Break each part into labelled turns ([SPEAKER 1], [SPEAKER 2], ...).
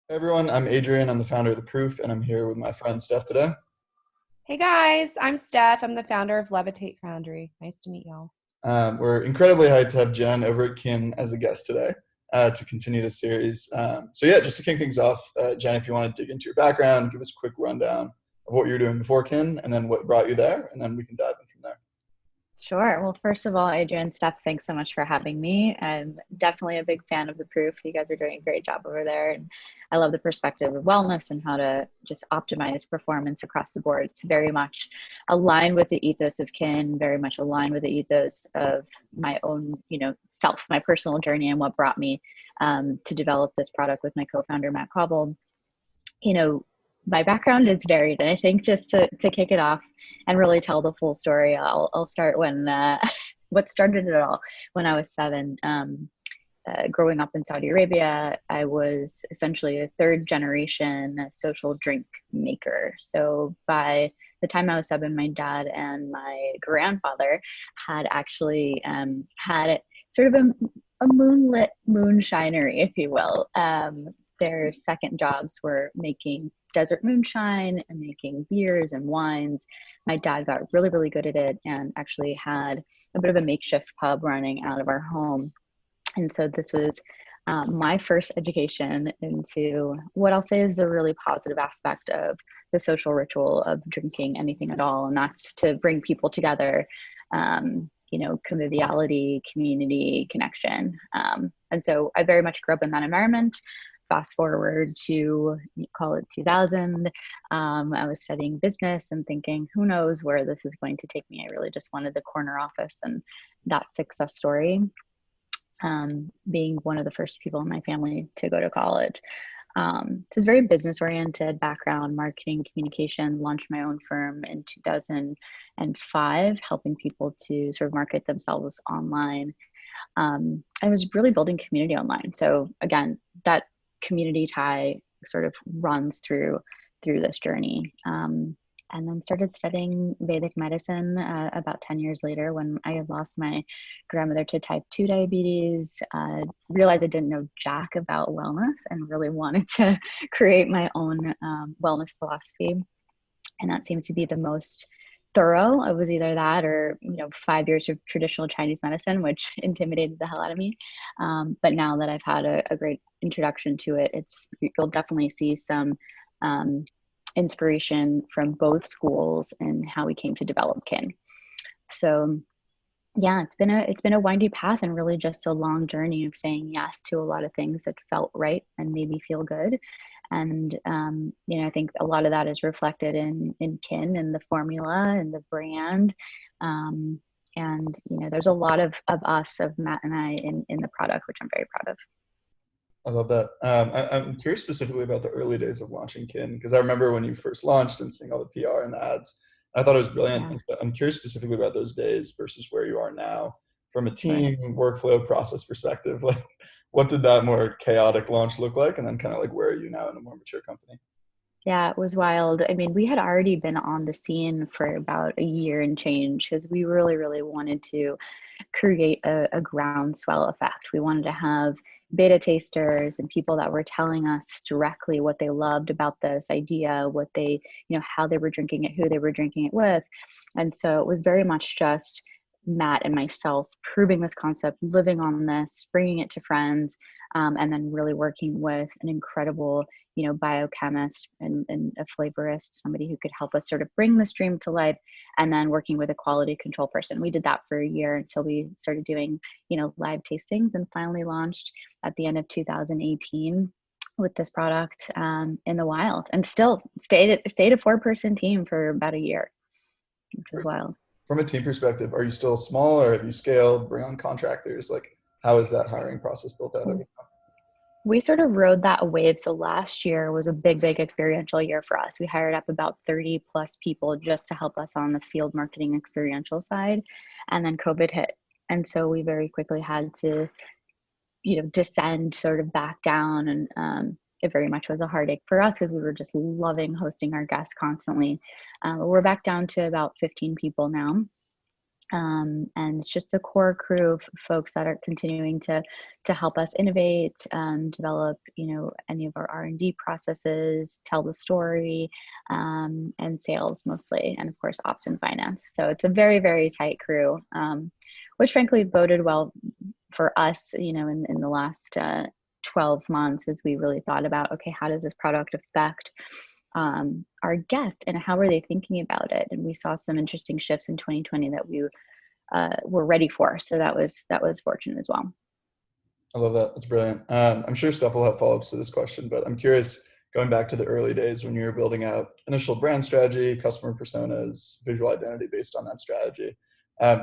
[SPEAKER 1] Hey everyone, I'm Adrian. I'm the founder of The Proof, and I'm here with my friend Steph today.
[SPEAKER 2] Hey guys, I'm Steph. I'm the founder of Levitate Foundry. Nice to meet y'all.
[SPEAKER 1] We're incredibly hyped to have Jen over at Kin as a guest today to continue this series. So just to kick things off, Jen, if you want to dig into your background, give us a quick rundown of what you were doing before Kin, and then what brought you there, and then we can dive in from there.
[SPEAKER 3] Sure. Well, first of all, Adrian, Steph, thanks so much for having me. I'm definitely a big fan of The Proof. You guys are doing a great job over there. And I love the perspective of wellness and how to just optimize performance across the board. It's very much aligned with the ethos of Kin, very much aligned with the ethos of my own, self, my personal journey and what brought me to develop this product with my co-founder, Matt Cobble. you know, my background is varied. And I think just to kick it off and really tell the full story, I'll start when what started it all when I was 7. Growing up in Saudi Arabia, I was essentially a third generation social drink maker. So by the time I was 7, my dad and my grandfather had actually had sort of a moonlit moonshinery, if you will. Their second jobs were making desert moonshine and making beers and wines. My dad got really, really good at it and actually had a bit of a makeshift pub running out of our home. And so this was my first education into what I'll say is the really positive aspect of the social ritual of drinking anything at all. And that's to bring people together, conviviality, community, connection. And so I very much grew up in that environment. Fast forward to call it 2000, I was studying business and thinking, who knows where this is going to take me. I really just wanted the corner office and that success story, being one of the first people in my family to go to college. Just very business oriented background, marketing, communication, launched my own firm in 2005, helping people to sort of market themselves online. I was really building community online. So again, that community tie sort of runs through this journey. And then started studying Vedic medicine about 10 years later when I had lost my grandmother to type 2 diabetes. Realized I didn't know jack about wellness and really wanted to create my own wellness philosophy. And that seemed to be the most thorough. It was either that or 5 years of traditional Chinese medicine, which intimidated the hell out of me. But now that I've had a great introduction to it, you'll definitely see some inspiration from both schools and how we came to develop Kin. So yeah, it's been a windy path and really just a long journey of saying yes to a lot of things that felt right and made me feel good. And I think a lot of that is reflected in Kin and the formula and the brand. And there's a lot of us, of Matt and I, in the product, which I'm very proud of.
[SPEAKER 1] I love that. I'm curious specifically about the early days of launching Kin because I remember when you first launched and seeing all the PR and the ads. I thought it was brilliant.
[SPEAKER 3] Yeah,
[SPEAKER 1] I'm curious specifically about those days versus where you are now from a
[SPEAKER 3] sure.
[SPEAKER 1] team workflow process perspective. Like, what did that more chaotic launch look like? And then kind of like, where are you now in a more mature company?
[SPEAKER 3] Yeah, it was wild. I mean, we had already been on the scene for about a year and change because we really, really wanted to create a groundswell effect. We wanted to have beta tasters and people that were telling us directly what they loved about this idea, what they, how they were drinking it, who they were drinking it with. And so it was very much just Matt and myself proving this concept, living on this, bringing it to friends, and then really working with an incredible biochemist and a flavorist, somebody who could help us sort of bring the stream to life, and then working with a quality control person. We did that for a year until we started doing, live tastings and finally launched at the end of 2018 with this product in the wild, and still stayed a 4-person team for about a year, which is wild.
[SPEAKER 1] From a team perspective, are you still small or have you scaled, bring on contractors? Like, how is that hiring process built out over?
[SPEAKER 3] We sort of rode that wave. So last year was a big, big experiential year for us. We hired up about 30 plus people just to help us on the field marketing experiential side. And then COVID hit. And so we very quickly had to, descend sort of back down. And it very much was a heartache for us because we were just loving hosting our guests constantly. We're back down to about 15 people now. And it's just the core crew of folks that are continuing to help us innovate, develop, any of our R&D processes, tell the story, and sales mostly, and of course ops and finance. So it's a very, very tight crew, which frankly boded well for us, in the last 12 months, as we really thought about, okay, how does this product affect our guest and how are they thinking about it? And we saw some interesting shifts in 2020 that we were ready for. So that was fortunate as well.
[SPEAKER 1] I love that. That's brilliant. I'm sure Steph will have follow-ups to this question, but I'm curious, going back to the early days when you were building out initial brand strategy, customer personas, visual identity based on that strategy,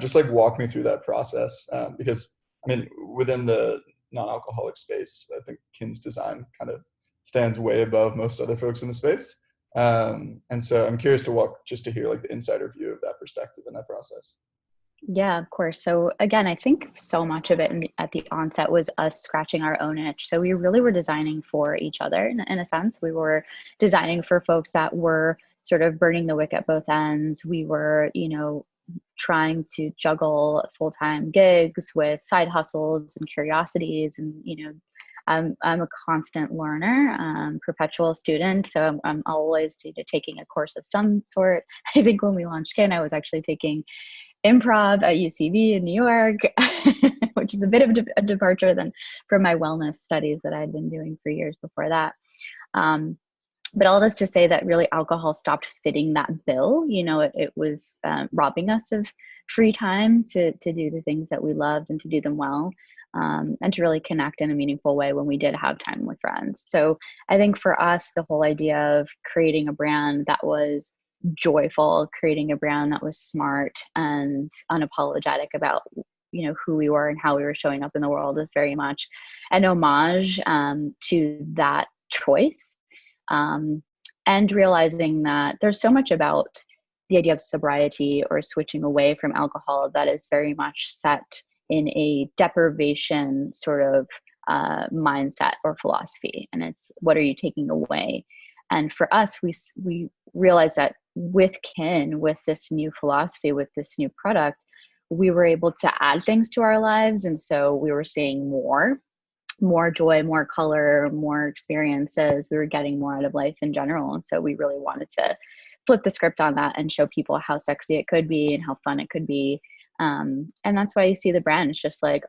[SPEAKER 1] just like walk me through that process. Because I mean, within the non-alcoholic space, I think Kin's design kind of stands way above most other folks in the space. And so I'm curious to hear like the insider view of that perspective in that process.
[SPEAKER 3] Yeah, of course. So again, I think so much of it at the onset was us scratching our own itch. So we really were designing for each other in a sense. We were designing for folks that were sort of burning the wick at both ends. We were, trying to juggle full-time gigs with side hustles and curiosities. And, I'm a constant learner, perpetual student. So I'm always taking a course of some sort. I think when we launched Kin, I was actually taking improv at UCB in New York, which is a bit of a departure from my wellness studies that I had been doing for years before that. But all this to say that really alcohol stopped fitting that bill. It was robbing us of free time to do the things that we loved and to do them well, and to really connect in a meaningful way when we did have time with friends. So I think for us, the whole idea of creating a brand that was joyful, creating a brand that was smart and unapologetic about who we were and how we were showing up in the world is very much an homage to that choice, and realizing that there's so much about the idea of sobriety or switching away from alcohol that is very much set in a deprivation sort of mindset or philosophy, and it's what are you taking away? And for us, we realized that with Kin, with this new philosophy, with this new product, we were able to add things to our lives. And so we were seeing more joy, more color, more experiences. We were getting more out of life in general. And so we really wanted to flip the script on that and show people how sexy it could be and how fun it could be. And that's why you see the brand. It's just like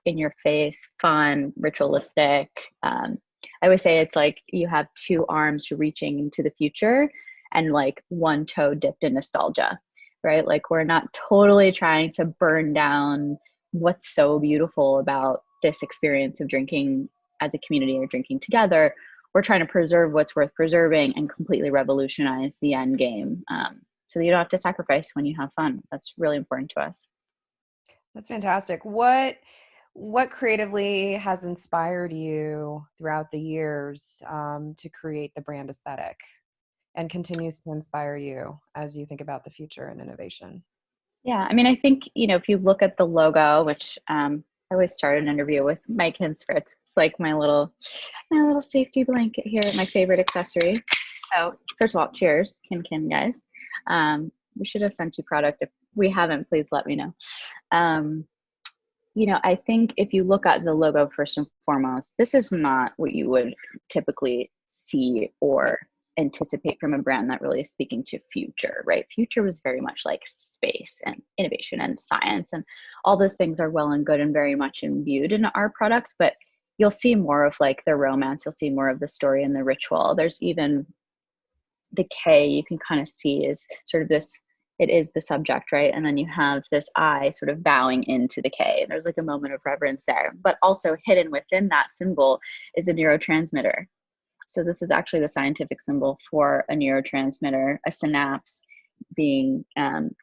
[SPEAKER 3] in your face, fun, ritualistic. I would say it's like you have two arms reaching into the future and like one toe dipped in nostalgia, right? Like we're not totally trying to burn down what's so beautiful about this experience of drinking as a community or drinking together. We're trying to preserve what's worth preserving and completely revolutionize the end game, so that you don't have to sacrifice when you have fun. That's really important to us.
[SPEAKER 2] That's fantastic. What creatively has inspired you throughout the years to create the brand aesthetic and continues to inspire you as you think about the future and innovation?
[SPEAKER 3] Yeah, I mean, I think, if you look at the logo, which I always start an interview with my Kin spritz. It's like my little safety blanket here, my favorite accessory. So first of all, cheers, Kin guys. We should have sent you product. If we haven't, please let me know. I think if you look at the logo first and foremost, this is not what you would typically see or anticipate from a brand that really is speaking to future, right? Future was very much like space and innovation and science, and all those things are well and good and very much imbued in our product, but you'll see more of like the romance, you'll see more of the story and the ritual. There's even the K you can kind of see is sort of this, it is the subject, right? And then you have this I sort of bowing into the K. There's like a moment of reverence there, but also hidden within that symbol is a neurotransmitter. So this is actually the scientific symbol for a neurotransmitter, a synapse being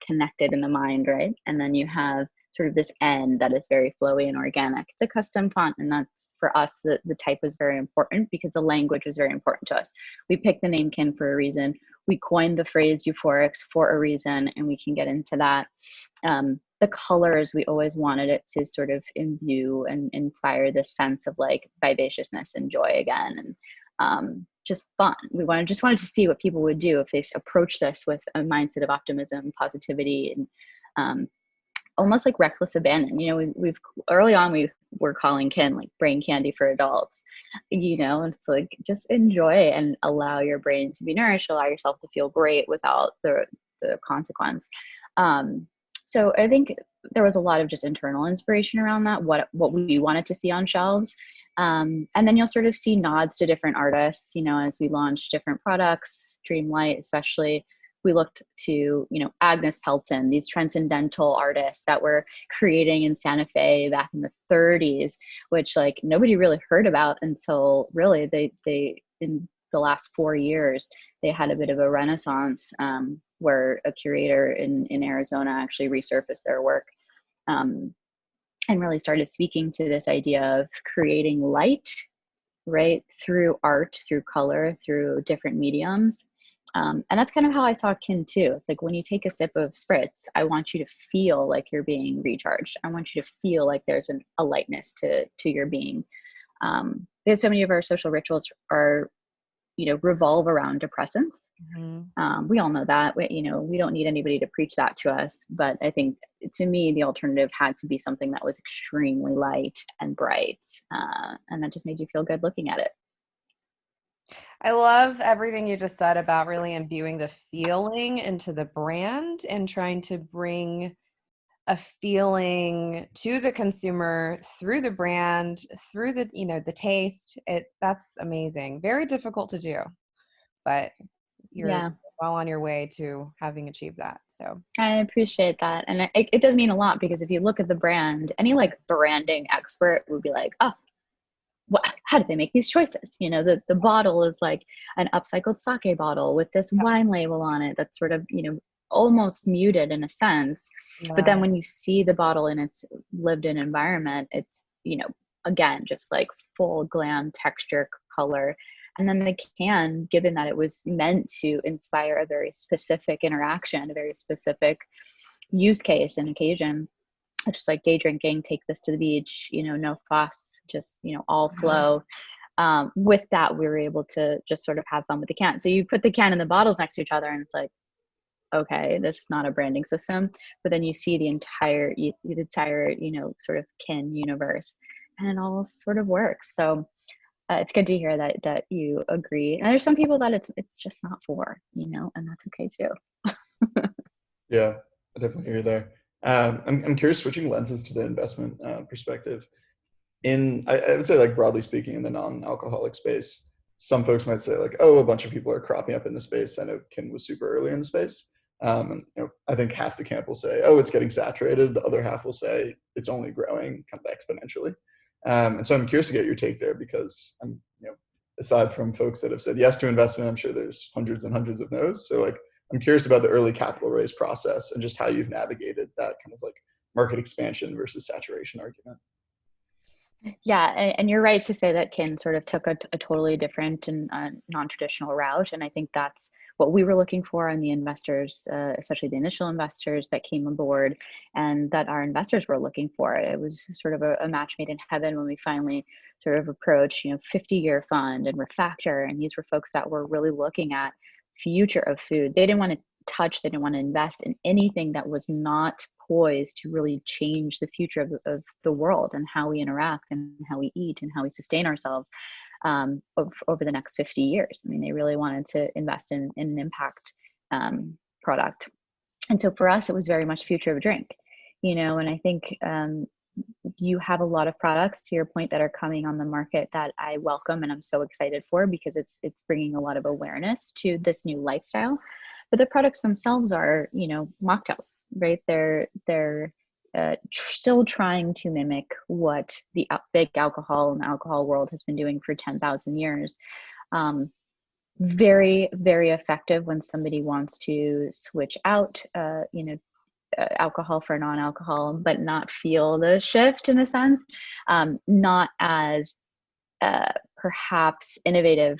[SPEAKER 3] connected in the mind, right? And then you have sort of this N that is very flowy and organic. It's a custom font, and that's for us, the type was very important because the language was very important to us. We picked the name Kin for a reason. We coined the phrase euphorics for a reason, and we can get into that. The colors, we always wanted it to sort of imbue and inspire this sense of like vivaciousness and joy again, and just fun. We wanted to see what people would do if they approach this with a mindset of optimism, positivity, and almost like reckless abandon. You know, we've early on we were calling Kin like brain candy for adults. You know, it's like just enjoy and allow your brain to be nourished, allow yourself to feel great without the consequence. So I think there was a lot of just internal inspiration around that, what we wanted to see on shelves. And then you'll sort of see nods to different artists, you know, as we launch different products, Dreamlight especially. We looked to, you know, Agnes Pelton, these transcendental artists that were creating in Santa Fe back in the 30s, which like nobody really heard about until really they in the last 4 years, they had a bit of a renaissance where a curator in Arizona actually resurfaced their work and really started speaking to this idea of creating light, right, through art, through color, through different mediums. And that's kind of how I saw Kin too. It's like when you take a sip of spritz, I want you to feel like you're being recharged. I want you to feel like there's a lightness to your being. Because so many of our social rituals are, you know, revolve around depressants. Mm-hmm. We all know that. You know, we don't need anybody to preach that to us. But I think to me, the alternative had to be something that was extremely light and bright. And that just made you feel good looking at it.
[SPEAKER 2] I love everything you just said about really imbuing the feeling into the brand and trying to bring a feeling to the consumer through the brand, through the, you know, the taste. That's amazing. Very difficult to do, but you're well on your way to having achieved that. So
[SPEAKER 3] I appreciate that. And it does mean a lot, because if you look at the brand, any like branding expert would be like, oh, how did they make these choices? You know, the bottle is like an upcycled sake bottle with this wine label on it that's sort of, you know, almost muted in a sense. Yeah. But then when you see the bottle in its lived in environment, it's, you know, again, just like full glam texture, color. And then the can, given that it was meant to inspire a very specific interaction, a very specific use case and occasion, just like day drinking, take this to the beach, you know, no fuss, just, you know, all flow. With that, we were able to just sort of have fun with the can. So you put the can and the bottles next to each other and it's like, okay, this is not a branding system. But then you see the entire, you know, sort of Kin universe, and it all sort of works. So it's good to hear that you agree. And there's some people that it's just not for, you know, and that's okay too.
[SPEAKER 1] Yeah, I definitely hear you there. I'm curious, switching lenses to the investment perspective. I would say, like, broadly speaking, in the non-alcoholic space, some folks might say like, oh, a bunch of people are cropping up in the space. I know Kin was super early in the space. And, you know, I think half the camp will say, oh, it's getting saturated. The other half will say it's only growing kind of exponentially. And so I'm curious to get your take there, because I'm, you know, aside from folks that have said yes to investment, I'm sure there's hundreds and hundreds of no's. So like, I'm curious about the early capital raise process and just how you've navigated that kind of like market expansion versus saturation argument.
[SPEAKER 3] Yeah, and you're right to say that Kin sort of took a totally different and non-traditional route. And I think that's what we were looking for in the investors, especially the initial investors that came aboard, and that our investors were looking for. It was sort of a match made in heaven when we finally sort of approached, you know, 50-year fund and Refactor. And these were folks that were really looking at future of food. They didn't want to touch, they didn't want to invest in anything that was not poised to really change the future of the world and how we interact and how we eat and how we sustain ourselves over the next 50 years. I mean, they really wanted to invest in an impact product. And so for us, it was very much future of a drink, you know, and I think you have a lot of products, to your point, that are coming on the market that I welcome and I'm so excited for, because it's bringing a lot of awareness to this new lifestyle. But the products themselves are, you know, mocktails, right? They're still trying to mimic what the big alcohol and the alcohol world has been doing for 10,000 years. Very, very effective when somebody wants to switch out, you know, alcohol for non-alcohol, but not feel the shift in a sense. Not as perhaps innovative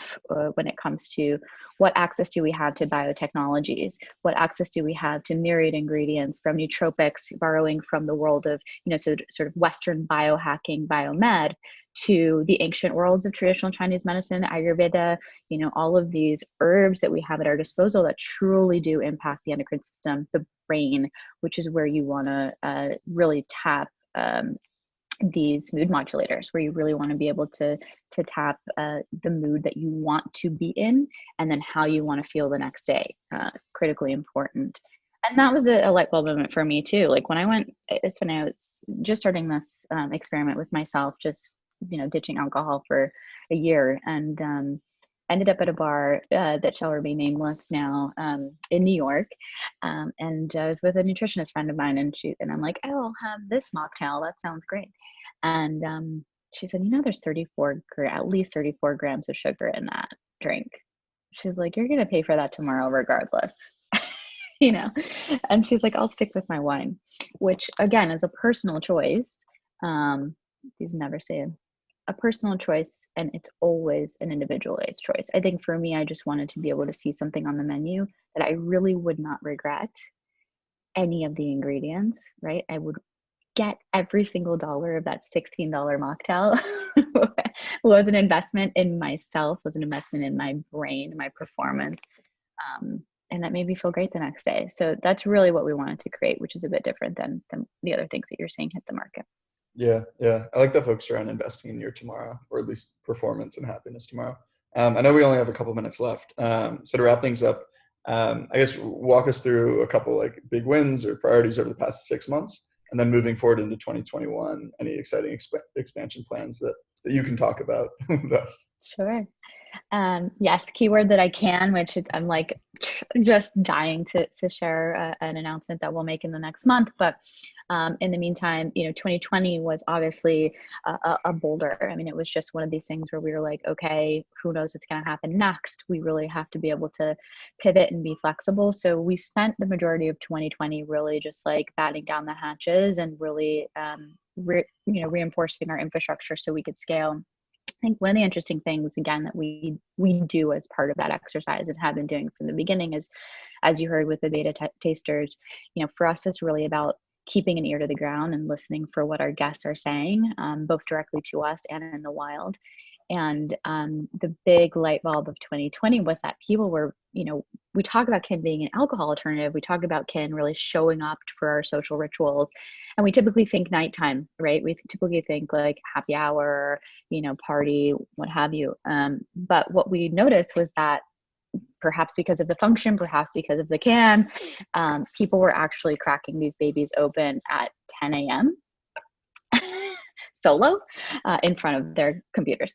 [SPEAKER 3] when it comes to what access do we have to biotechnologies, what access do we have to myriad ingredients from nootropics, borrowing from the world of, sort of Western biohacking, biomed, to the ancient worlds of traditional Chinese medicine, Ayurveda, all of these herbs that we have at our disposal that truly do impact the endocrine system, the brain, which is where you want to really tap these mood modulators, where you really want to be able to tap the mood that you want to be in, and then how you want to feel the next day. Critically important. And that was a light bulb moment for me too. Like when I was just starting this experiment with myself, just ditching alcohol for a year, and ended up at a bar that shall remain nameless now, in New York. And I was with a nutritionist friend of mine, and I'm like, oh, I'll have this mocktail. That sounds great. And she said, there's at least 34 grams of sugar in that drink. She's like, you're going to pay for that tomorrow regardless. And she's like, I'll stick with my wine, which again is a personal choice. These never say a personal choice, and it's always an individualized choice. I think for me, I just wanted to be able to see something on the menu that I really would not regret any of the ingredients, right? I would get every single dollar of that $16 mocktail was an investment in myself, was an investment in my brain, my performance. And that made me feel great the next day. So that's really what we wanted to create, which is a bit different than the other things that you're seeing hit the market.
[SPEAKER 1] Yeah. I like that focus around investing in your tomorrow, or at least performance and happiness tomorrow. I know we only have a couple minutes left. So to wrap things up, I guess walk us through a couple like big wins or priorities over the past 6 months, and then moving forward into 2021, any exciting expansion plans that you can talk about with us.
[SPEAKER 3] Sure. Yes, keyword that I can, which I'm like just dying to share an announcement that we'll make in the next month. But in the meantime, 2020 was obviously a boulder. I mean, it was just one of these things where we were like, okay, who knows what's going to happen next? We really have to be able to pivot and be flexible. So we spent the majority of 2020 really just like batting down the hatches and really, reinforcing our infrastructure so we could scale. I think one of the interesting things, again, that we do as part of that exercise and have been doing from the beginning is, as you heard with the beta tasters, for us, it's really about keeping an ear to the ground and listening for what our guests are saying, both directly to us and in the wild. And the big light bulb of 2020 was that people were, we talk about kin being an alcohol alternative. We talk about kin really showing up for our social rituals. And we typically think nighttime, right? We typically think like happy hour, party, what have you. But what we noticed was that perhaps because of the function, perhaps because of the can, people were actually cracking these babies open at 10 a.m. solo in front of their computers.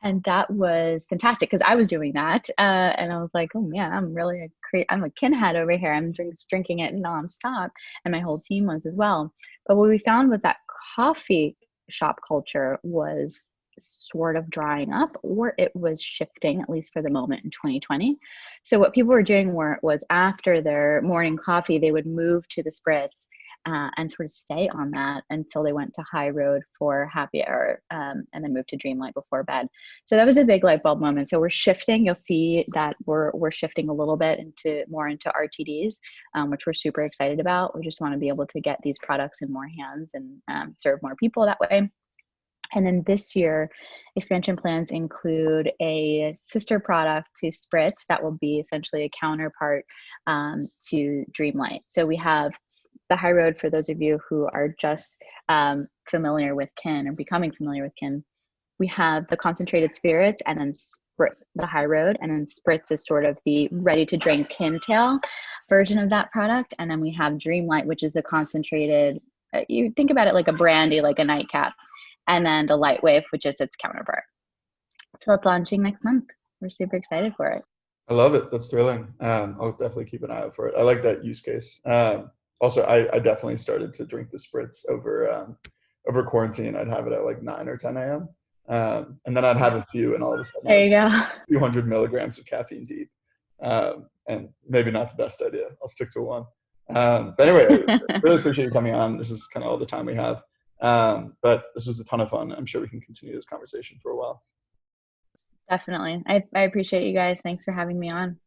[SPEAKER 3] And that was fantastic because I was doing that. And I was like, oh man, I'm a kin head over here. I'm drinking it nonstop. And my whole team was as well. But what we found was that coffee shop culture was sort of drying up, or it was shifting, at least for the moment in 2020. So what people were doing was after their morning coffee, they would move to the spritz and sort of stay on that until they went to High Road for happy hour, and then moved to Dreamlight before bed. So that was a big light bulb moment. So we're shifting. You'll see that we're shifting a little bit more into RTDs, which we're super excited about. We just want to be able to get these products in more hands and serve more people that way. And then this year, expansion plans include a sister product to Spritz that will be essentially a counterpart to Dreamlight. So we have the High Road, for those of you who are just familiar with kin or becoming familiar with kin. We have the concentrated spirits, and then the High Road, and then Spritz is sort of the ready to drink kin tail version of that product. And then we have Dreamlight, which is the concentrated, you think about it like a brandy, like a nightcap, and then the Light Wave, which is its counterpart. So it's launching next month. We're super excited for it.
[SPEAKER 1] I love it. That's thrilling. I'll definitely keep an eye out for it. I like that use case. Also, I definitely started to drink the Spritz over quarantine. I'd have it at like 9 or 10 a.m. And then I'd have a few, and all of a sudden
[SPEAKER 3] there you go.
[SPEAKER 1] A few hundred milligrams of caffeine deep. And maybe not the best idea. I'll stick to one. But anyway, I really appreciate you coming on. This is kind of all the time we have. But this was a ton of fun. I'm sure we can continue this conversation for a while.
[SPEAKER 3] Definitely. I appreciate you guys. Thanks for having me on.